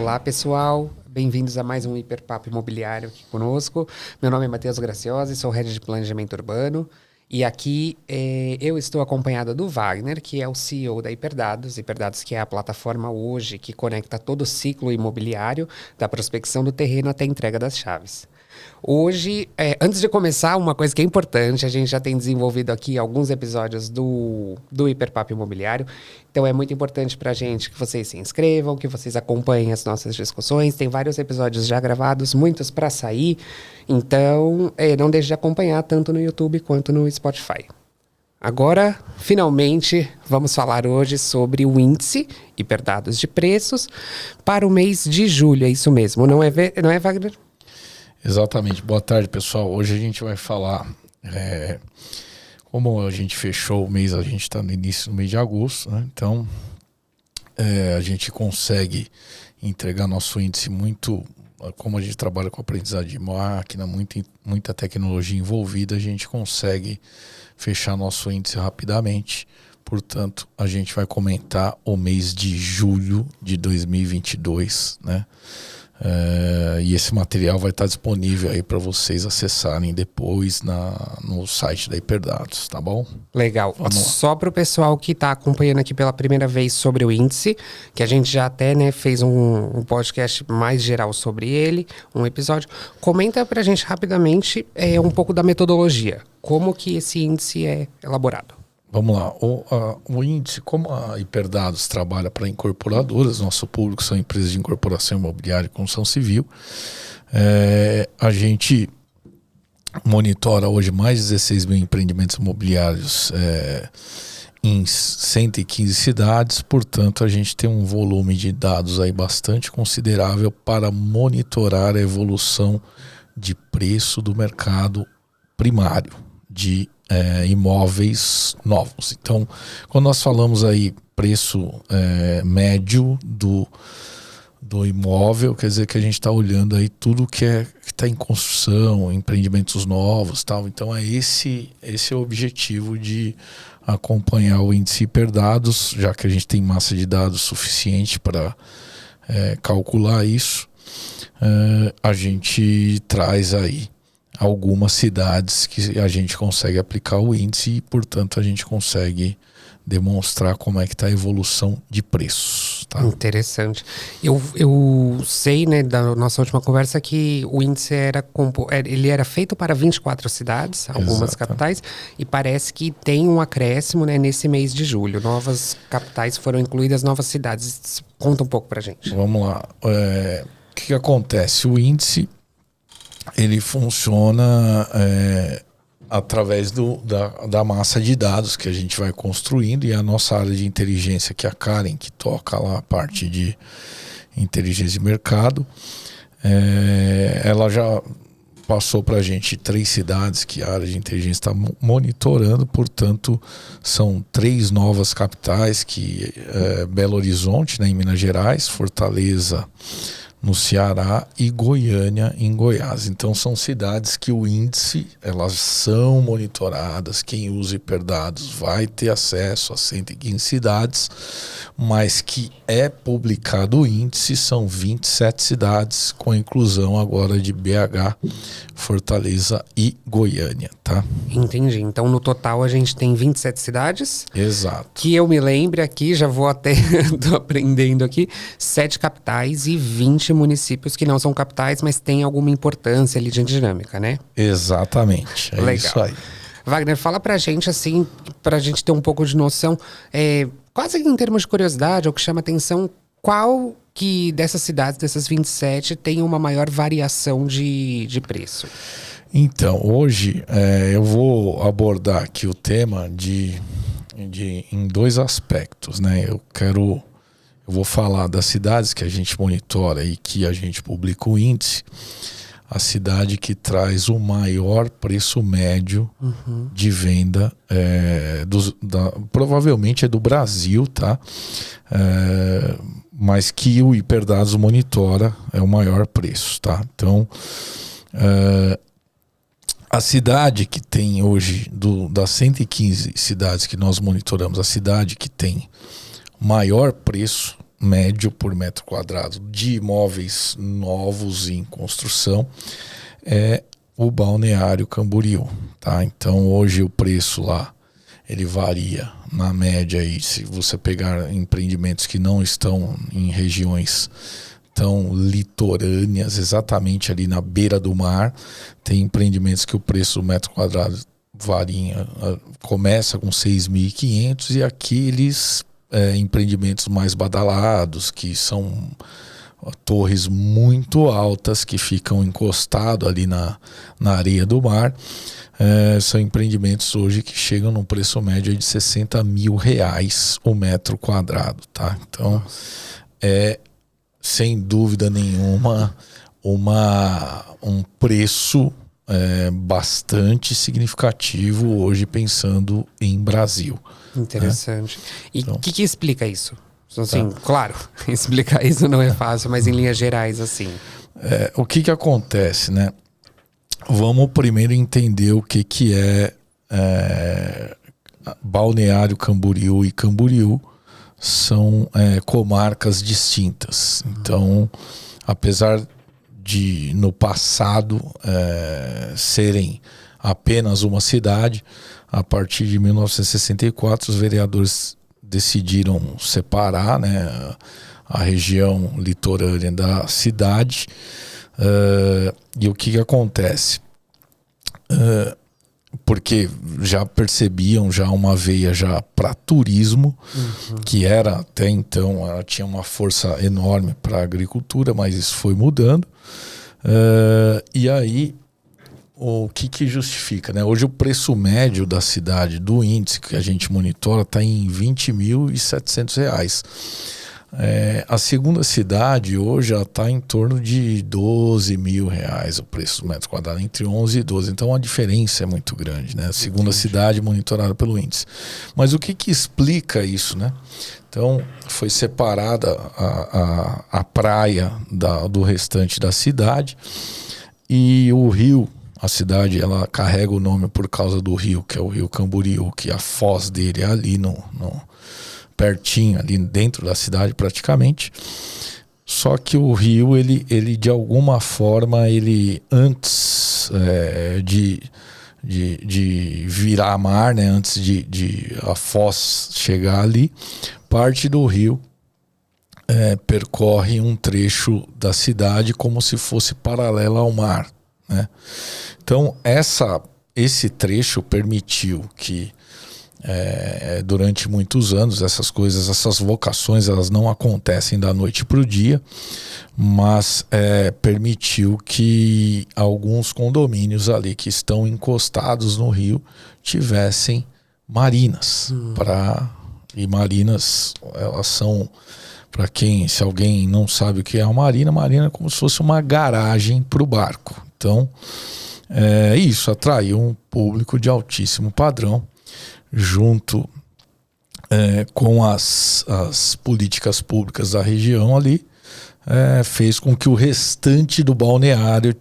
Olá, pessoal. Bem-vindos a mais um Hiperpapo Imobiliário aqui conosco. Meu nome é Matheus Graciosi, sou Head de Planejamento Urbano. E aqui eu estou acompanhado do Wagner, que é o CEO da Hiperdados. Hiperdados, que é a plataforma hoje que conecta todo o ciclo imobiliário, da prospecção do terreno até a entrega das chaves. Hoje, antes de começar, uma coisa que é importante, a gente já tem desenvolvido aqui alguns episódios do Hiperpapo Imobiliário, então é muito importante para a gente que vocês se inscrevam, que vocês acompanhem as nossas discussões, tem vários episódios já gravados, muitos para sair, então não deixe de acompanhar tanto no YouTube quanto no Spotify. Agora, finalmente, vamos falar hoje sobre o índice Hiperdados de preços para o mês de julho, é isso mesmo, não é Wagner? Exatamente. Boa tarde, pessoal. Hoje a gente vai falar, como a gente fechou o mês, a gente está no início do mês de agosto, né? Então a gente consegue entregar nosso índice muito, como a gente trabalha com aprendizagem de máquina, muita tecnologia envolvida, a gente consegue fechar nosso índice rapidamente. Portanto, a gente vai comentar o mês de julho de 2022, né? E esse material vai estar disponível aí para vocês acessarem depois no site da Hiperdados, tá bom? Legal. Só para o pessoal que está acompanhando aqui pela primeira vez sobre o índice, que a gente já até fez um podcast mais geral sobre ele, um episódio. Comenta para a gente rapidamente um pouco da metodologia. Como que esse índice é elaborado? Vamos lá, o índice, como a Hiperdados trabalha para incorporadoras, nosso público são empresas de incorporação imobiliária e construção civil, a gente monitora hoje mais de 16 mil empreendimentos imobiliários em 115 cidades, portanto a gente tem um volume de dados aí bastante considerável para monitorar a evolução de preço do mercado primário de imóveis novos. Então, quando nós falamos aí preço médio do imóvel, quer dizer que a gente está olhando aí tudo que está em construção, empreendimentos novos, tal. Então esse é o objetivo de acompanhar o índice Hiperdados, já que a gente tem massa de dados suficiente para calcular isso. A gente traz aí algumas cidades que a gente consegue aplicar o índice e, portanto, a gente consegue demonstrar como é que está a evolução de preços. Tá? Interessante. Eu sei, da nossa última conversa, que o índice ele era feito para 24 cidades, algumas capitais, e parece que tem um acréscimo nesse mês de julho. Novas capitais foram incluídas, novas cidades. Conta um pouco para a gente. Vamos lá. O que acontece? O índice ele funciona através da massa de dados que a gente vai construindo, e a nossa área de inteligência, que é a Karen, que toca lá a parte de inteligência de mercado, ela já passou para a gente 3 cidades que a área de inteligência está monitorando, portanto são 3 novas capitais, que Belo Horizonte, em Minas Gerais, Fortaleza no Ceará e Goiânia em Goiás. Então são cidades que o índice, elas são monitoradas, quem usa Hiperdados vai ter acesso a 115 cidades, mas que é publicado o índice são 27 cidades, com a inclusão agora de BH, Fortaleza e Goiânia, tá? Entendi. Então no total a gente tem 27 cidades. Exato. Que eu me lembre aqui, já vou até tô aprendendo aqui, 7 capitais e 20 municípios que não são capitais, mas têm alguma importância ali de dinâmica, né? Exatamente, Legal. Isso aí. Wagner, fala pra gente assim, pra gente ter um pouco de noção, quase em termos de curiosidade, o que chama atenção, qual que dessas cidades, dessas 27, tem uma maior variação de preço? Então, hoje eu vou abordar aqui o tema em 2 aspectos, né? Eu vou falar das cidades que a gente monitora e que a gente publica o índice, a cidade que traz o maior preço médio de venda, provavelmente é do Brasil, tá? Mas que o Hiperdados monitora é o maior preço, tá? Então, a cidade que tem hoje, das 115 cidades que nós monitoramos, a cidade que tem maior preço médio por metro quadrado de imóveis novos em construção é o Balneário Camboriú, tá? Então hoje o preço lá ele varia na média aí, se você pegar empreendimentos que não estão em regiões tão litorâneas, exatamente ali na beira do mar, tem empreendimentos que o preço do metro quadrado varia, começa com 6.500 e aqueles empreendimentos mais badalados, que são torres muito altas que ficam encostados ali na areia do mar, são empreendimentos hoje que chegam num preço médio de R$60 mil o metro quadrado, tá? Então sem dúvida nenhuma um preço bastante significativo hoje pensando em Brasil. Interessante. E o que explica isso? Assim, claro, explicar isso não é fácil, mas em linhas gerais, assim. O que acontece, né? Vamos primeiro entender o que é Balneário Camboriú e Camboriú. São comarcas distintas. Então, apesar de no passado serem apenas uma cidade, a partir de 1964 os vereadores decidiram separar, né, a região litorânea da cidade. E o que acontece? Porque já percebiam já uma veia já para turismo, que era até então, ela tinha uma força enorme para a agricultura, mas isso foi mudando. E aí, o que justifica, né? Hoje o preço médio da cidade, do índice que a gente monitora, está em R$20.700. A segunda cidade hoje está em torno de R$12 mil o preço do metro quadrado, entre 11 e 12. Então a diferença é muito grande, né? A segunda cidade monitorada pelo índice. Mas o que explica isso, né? Então foi separada a praia do restante da cidade e o rio. A cidade ela carrega o nome por causa do rio, que é o rio Camboriú, que a foz dele é ali pertinho, ali dentro da cidade praticamente. Só que o rio, ele de alguma forma, ele antes de virar mar, né, antes de a foz chegar ali, parte do rio percorre um trecho da cidade como se fosse paralela ao mar, né? Então esse trecho permitiu que durante muitos anos essas vocações, elas não acontecem da noite para o dia, mas permitiu que alguns condomínios ali que estão encostados no rio tivessem marinas. E marinas, elas são, se alguém não sabe o que é uma marina é como se fosse uma garagem para o barco. Então isso atraiu um público de altíssimo padrão, junto com as políticas públicas da região ali, fez com que o restante do balneário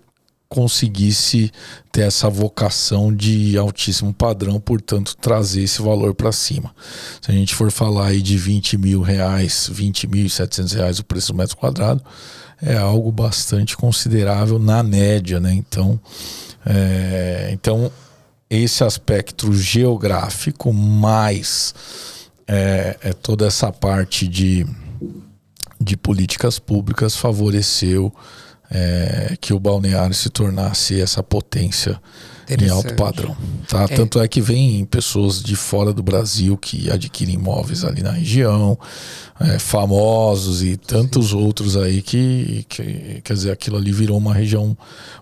conseguisse ter essa vocação de altíssimo padrão, portanto trazer esse valor para cima. Se a gente for falar aí de R$20 mil, R$20.700 o preço do metro quadrado, é algo bastante considerável na média, né? Então esse aspecto geográfico, mais toda essa parte de políticas públicas favoreceu que o balneário se tornasse essa potência em alto padrão, tá? Tanto é que vem pessoas de fora do Brasil que adquirem imóveis ali na região, famosos e tantos outros aí que quer dizer, aquilo ali virou uma região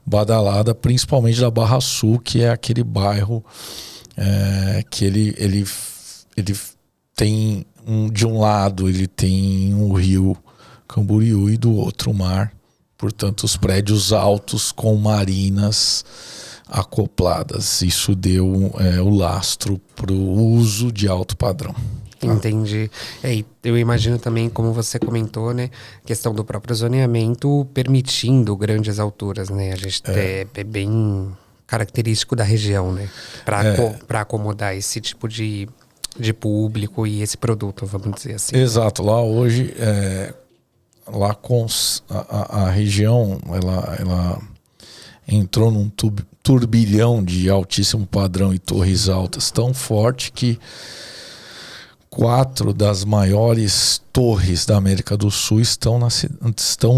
badalada, principalmente da Barra Sul, que é aquele bairro que ele tem de um lado ele tem o rio Camboriú e do outro o mar, portanto os prédios altos com marinas acopladas. Isso deu o lastro para o uso de alto padrão. Entendi. E eu imagino também, como você comentou, né, questão do próprio zoneamento permitindo grandes alturas, né? A gente é bem característico da região, né? Para acomodar esse tipo de de público e esse produto, vamos dizer assim. Exato. Lá hoje, lá a região, ela entrou num turbilhão de altíssimo padrão e torres altas tão forte que 4 das maiores torres da América do Sul estão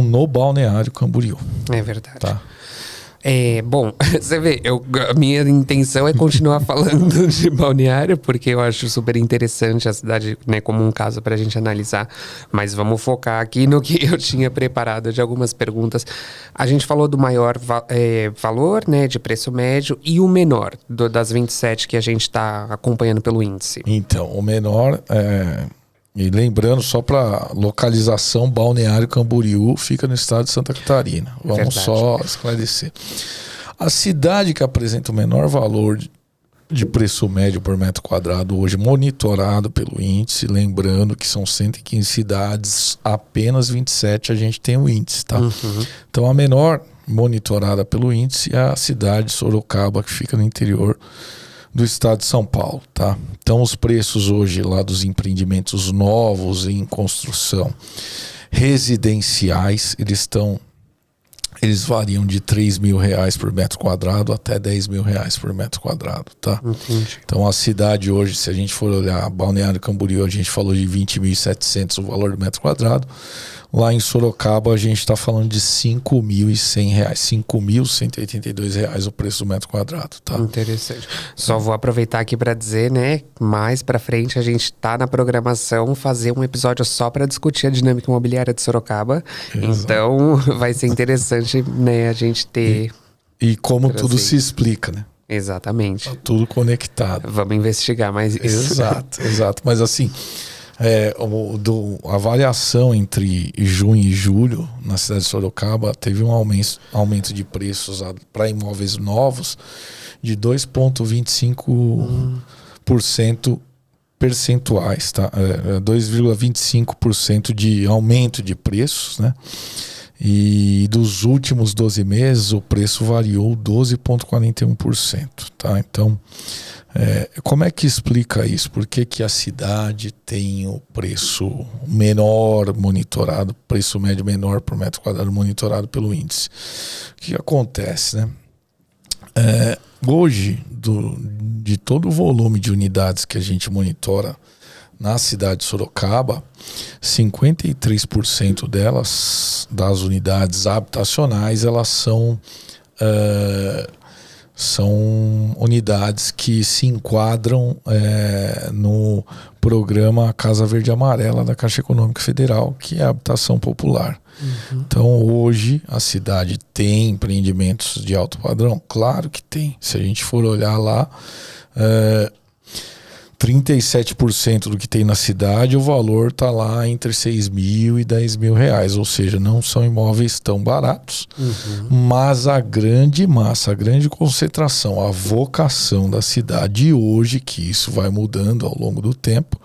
no Balneário Camboriú. É verdade. Tá? Bom, você vê, a minha intenção é continuar falando de Balneário, porque eu acho super interessante a cidade, né, como um caso para a gente analisar, mas vamos focar aqui no que eu tinha preparado de algumas perguntas. A gente falou do maior valor, né, de preço médio, e o menor, das 27 que a gente está acompanhando pelo índice. Então, o menor e lembrando, só para localização, Balneário Camboriú fica no estado de Santa Catarina. Vamos Verdade. Só esclarecer. A cidade que apresenta o menor valor de preço médio por metro quadrado hoje, monitorado pelo índice, lembrando que são 115 cidades, apenas 27 a gente tem o índice, tá? Uhum. Então a menor monitorada pelo índice é a cidade de Sorocaba, que fica no interior do estado de São Paulo, tá? Então os preços hoje lá dos empreendimentos novos em construção residenciais, eles variam de R$3.000 por metro quadrado até R$10.000 por metro quadrado, tá? Entendi. Então a cidade hoje, se a gente for olhar Balneário Camboriú, a gente falou de 20.700 o valor do metro quadrado. Lá em Sorocaba a gente está falando de R$5.100, R$5.182 o preço do metro quadrado, tá? Interessante. Só vou aproveitar aqui para dizer, né, mais para frente a gente tá na programação fazer um episódio só para discutir a dinâmica imobiliária de Sorocaba. Exato. Então vai ser interessante, né, a gente ter... E como tudo se explica, né? Exatamente. Tá tudo conectado. Vamos investigar mais isso. Exato. Mas assim... a variação entre junho e julho na cidade de Sorocaba teve um aumento de preços para imóveis novos de 2,25% percentuais, tá? 2,25% de aumento de preços, né? E dos últimos 12 meses o preço variou 12,41%, tá? Então como é que explica isso? Por que a cidade tem o preço menor monitorado, preço médio menor por metro quadrado monitorado pelo índice? O que acontece, né? Hoje, de todo o volume de unidades que a gente monitora na cidade de Sorocaba, 53% delas, das unidades habitacionais, elas são unidades que se enquadram no programa Casa Verde Amarela da Caixa Econômica Federal, que é a habitação popular. Uhum. Então hoje a cidade tem empreendimentos de alto padrão? Claro que tem. Se a gente for olhar lá, 37% do que tem na cidade, o valor está lá entre R$6.000 e R$10.000, ou seja, não são imóveis tão baratos, mas a grande massa, a grande concentração, a vocação da cidade hoje, que isso vai mudando ao longo do tempo,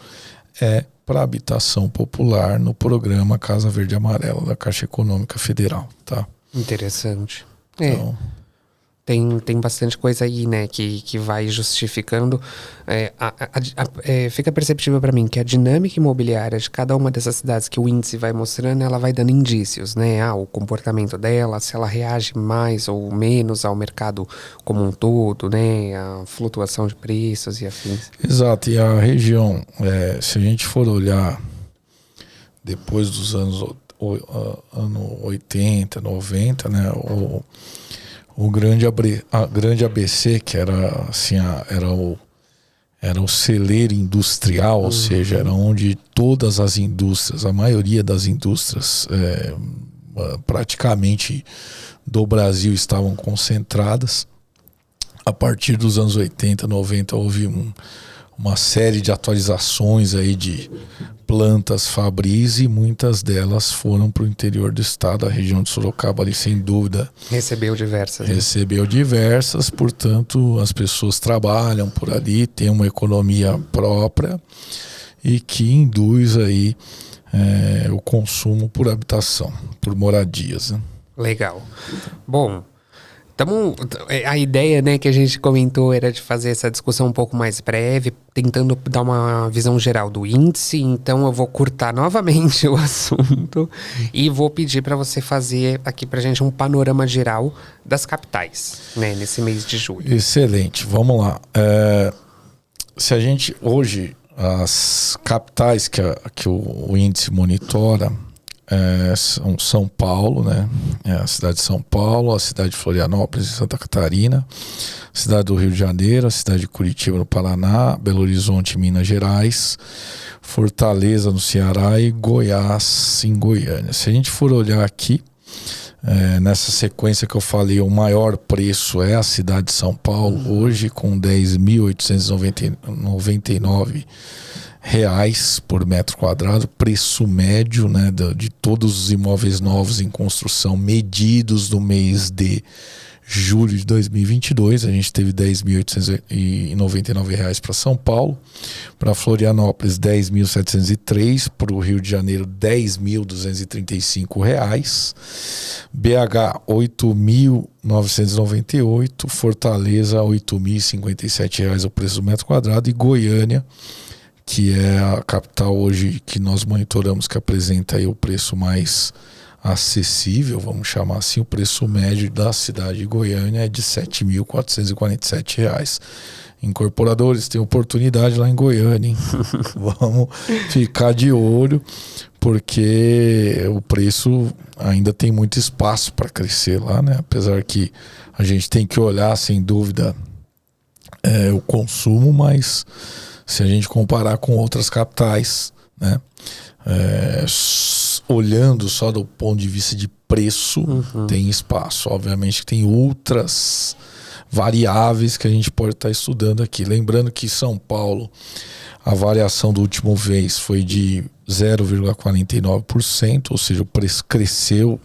é para habitação popular no programa Casa Verde Amarela da Caixa Econômica Federal, tá? Interessante. Então, Tem bastante coisa aí, né, que vai justificando. Fica perceptível para mim que a dinâmica imobiliária de cada uma dessas cidades que o índice vai mostrando, ela vai dando indícios, né? O comportamento dela, se ela reage mais ou menos ao mercado como um todo, né? A flutuação de preços e afins. Exato. E a região, se a gente for olhar depois dos anos 80, 90, né? A grande ABC, que era assim, era o celeiro industrial, ou seja, era onde todas as indústrias, a maioria das indústrias praticamente do Brasil estavam concentradas. A partir dos anos 80, 90 houve uma série de atualizações aí de plantas fabris e muitas delas foram para o interior do estado. A região de Sorocaba ali, sem dúvida, recebeu diversas, portanto as pessoas trabalham por ali, tem uma economia própria e que induz aí o consumo por habitação, por moradias, né? Legal. Bom, A ideia, né, que a gente comentou era de fazer essa discussão um pouco mais breve, tentando dar uma visão geral do índice. Então eu vou curtar novamente o assunto e vou pedir para você fazer aqui pra gente um panorama geral das capitais, né, nesse mês de julho. Excelente, vamos lá. Se a gente hoje, as capitais que o índice monitora são São Paulo, né? A cidade de São Paulo, a cidade de Florianópolis, em Santa Catarina, a cidade do Rio de Janeiro, a cidade de Curitiba, no Paraná, Belo Horizonte, em Minas Gerais, Fortaleza, no Ceará e Goiás, em Goiânia. Se a gente for olhar aqui, nessa sequência que eu falei, o maior preço é a cidade de São Paulo, hoje com 10.899 reais por metro quadrado, preço médio, né, de todos os imóveis novos em construção medidos no mês de julho de 2022. A gente teve 10.899 reais para São Paulo, para Florianópolis 10.703, para o Rio de Janeiro 10.235 reais, BH 8.998, Fortaleza 8.057 reais o preço do metro quadrado, e Goiânia, que é a capital hoje que nós monitoramos, que apresenta aí o preço mais acessível, vamos chamar assim, o preço médio da cidade de Goiânia é de R$ 7.447. Incorporadores, tem oportunidade lá em Goiânia, hein? Vamos ficar de olho, porque o preço ainda tem muito espaço para crescer lá, né? Apesar que a gente tem que olhar, sem dúvida, o consumo, mas se a gente comparar com outras capitais, né, olhando só do ponto de vista de preço, tem espaço. Obviamente que tem outras variáveis que a gente pode estar estudando aqui. Lembrando que São Paulo, a variação do último mês foi de 0,49%, ou seja, o preço cresceu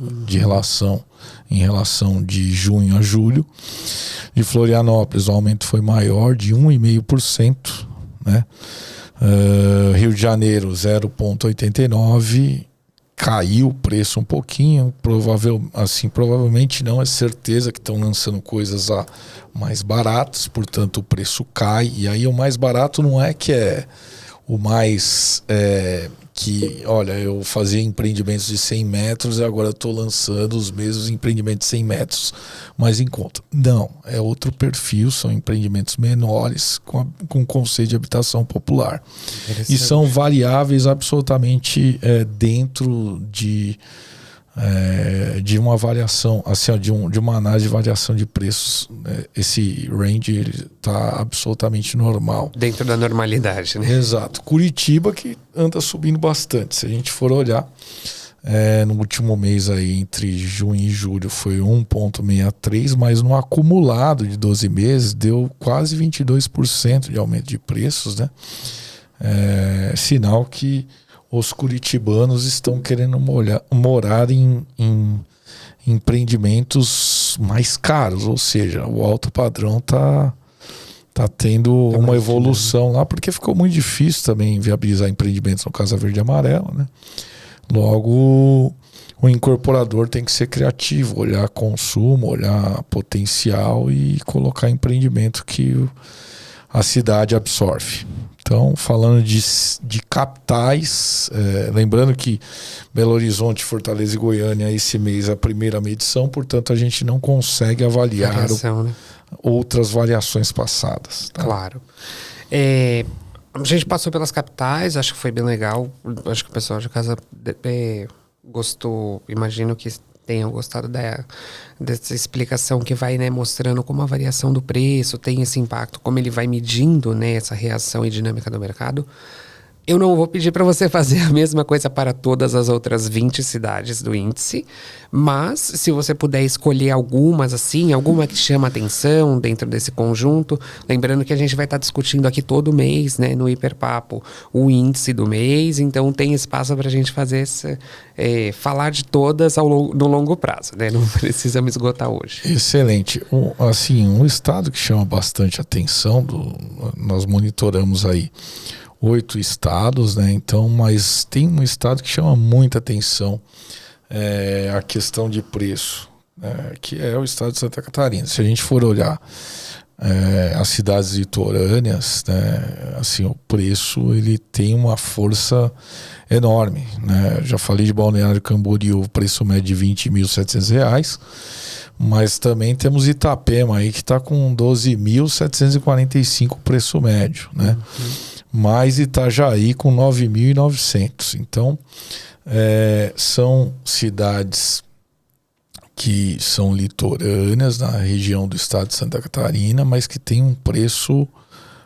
em relação de junho a julho. De Florianópolis, o aumento foi maior, de 1,5%. Né? Rio de Janeiro 0,89%, caiu o preço um pouquinho, provavelmente não, é certeza que estão lançando coisas mais baratas, portanto o preço cai. E aí o mais barato não é que é o mais que, olha, eu fazia empreendimentos de 100 metros e agora estou lançando os mesmos empreendimentos de 100 metros, mas em conta. Não, é outro perfil, são empreendimentos menores com conceito de habitação popular. E são variáveis absolutamente dentro de uma variação, assim, de uma análise de variação de preços. Esse range está absolutamente normal. Dentro da normalidade, né? Exato. Curitiba que anda subindo bastante. Se a gente for olhar, no último mês aí, entre junho e julho, foi 1,63, mas no acumulado de 12 meses deu quase 22% de aumento de preços, né? Sinal que os curitibanos estão querendo morar em empreendimentos mais caros, ou seja, o alto padrão tá tendo uma evolução lá, porque ficou muito difícil também viabilizar empreendimentos no Casa Verde e Amarela, né? Logo, o incorporador tem que ser criativo, olhar consumo, olhar potencial e colocar empreendimento que a cidade absorve. Então, falando de capitais, lembrando que Belo Horizonte, Fortaleza e Goiânia esse mês é a primeira medição, portanto a gente não consegue avaliar outras variações passadas. Tá? Claro. A gente passou pelas capitais, acho que foi bem legal. Acho que o pessoal de casa gostou, imagino que tenham gostado dessa explicação que vai, né, mostrando como a variação do preço tem esse impacto, como ele vai medindo, né, essa reação e dinâmica do mercado. Eu não vou pedir para você fazer a mesma coisa para todas as outras 20 cidades do índice, mas se você puder escolher algumas assim, alguma que chama atenção dentro desse conjunto, lembrando que a gente vai estar discutindo aqui todo mês, né, no Hiperpapo, o índice do mês, então tem espaço para a gente fazer falar de todas no longo prazo, né? Não precisamos esgotar hoje. Excelente. Um estado que chama bastante atenção, nós monitoramos aí 8 estados, né? Então, mas tem um estado que chama muita atenção, a questão de preço. que é o estado de Santa Catarina. Se a gente for olhar as cidades litorâneas, né, assim, o preço ele tem uma força enorme, né? Já falei de Balneário Camboriú, o preço médio de R$20.700, mas também temos Itapema aí que está com 12.745 preço médio, né? Mais Itajaí com 9.900. Então, são cidades que são litorâneas na região do estado de Santa Catarina, mas que tem um preço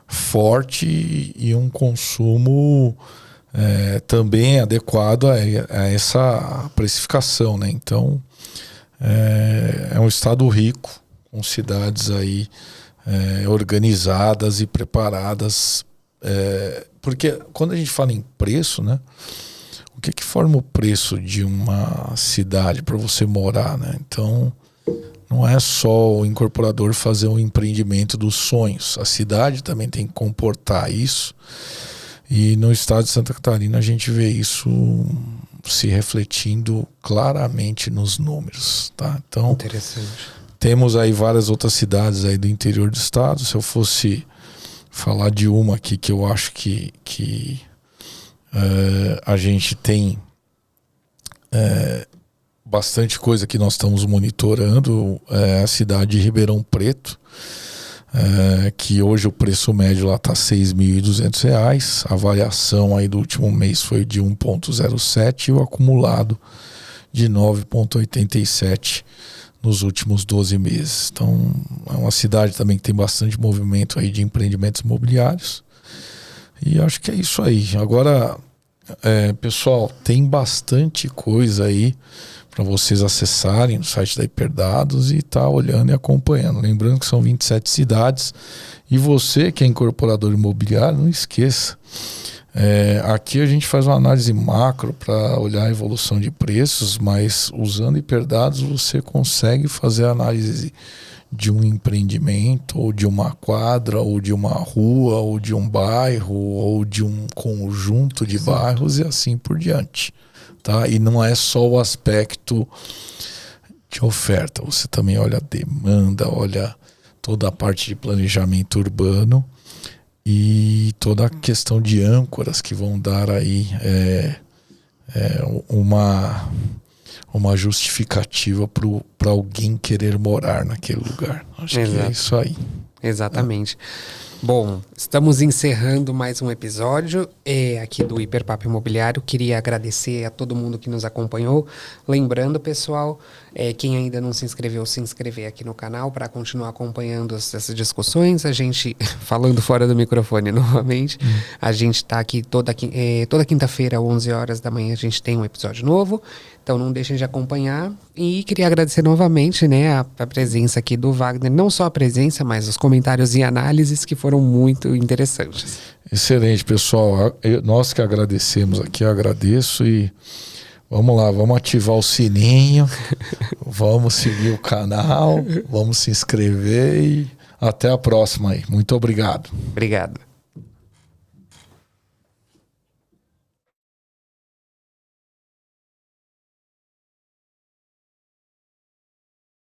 forte e um consumo também adequado a essa precificação, né? Então, é um estado rico, com cidades aí organizadas e preparadas, porque quando a gente fala em preço, né? O que forma o preço de uma cidade para você morar, né? Então, não é só o incorporador fazer um empreendimento dos sonhos. A cidade também tem que comportar isso. E no estado de Santa Catarina a gente vê isso se refletindo claramente nos números, tá? Então, interessante. Temos aí várias outras cidades aí do interior do estado. Se eu fosse falar de uma aqui que eu acho que a gente tem bastante coisa que nós estamos monitorando, a cidade de Ribeirão Preto, que hoje o preço médio lá está R$6.200, a variação aí do último mês foi de 1,07 e o acumulado de 9,87 nos últimos 12 meses. Então é uma cidade também que tem bastante movimento aí de empreendimentos imobiliários. E acho que é isso aí. Agora, pessoal, tem bastante coisa aí para vocês acessarem no site da Hiperdados e tá olhando e acompanhando. Lembrando que são 27 cidades. E você que é incorporador imobiliário, não esqueça. Aqui a gente faz uma análise macro para olhar a evolução de preços, mas usando Hiperdados você consegue fazer a análise de um empreendimento, ou de uma quadra, ou de uma rua, ou de um bairro, ou de um conjunto de bairros e assim por diante, tá? E não é só o aspecto de oferta, você também olha a demanda, olha toda a parte de planejamento urbano e toda a questão de âncoras que vão dar aí uma justificativa para alguém querer morar naquele lugar. Acho que é isso aí. Exatamente. Bom, estamos encerrando mais um episódio aqui do Hiperpapo Imobiliário. Queria agradecer a todo mundo que nos acompanhou. Lembrando, pessoal, quem ainda não se inscreveu, se inscrever aqui no canal para continuar acompanhando essas discussões. A gente, falando fora do microfone novamente, a gente está aqui toda quinta-feira, 11 horas da manhã, a gente tem um episódio novo. Então não deixem de acompanhar. E queria agradecer novamente, né, a presença aqui do Wagner. Não só a presença, mas os comentários e análises que foram muito interessantes. Excelente, pessoal. Nós que agradecemos aqui, eu agradeço e vamos lá, vamos ativar o sininho, vamos seguir o canal, vamos se inscrever e até a próxima aí. Muito obrigado. Obrigado.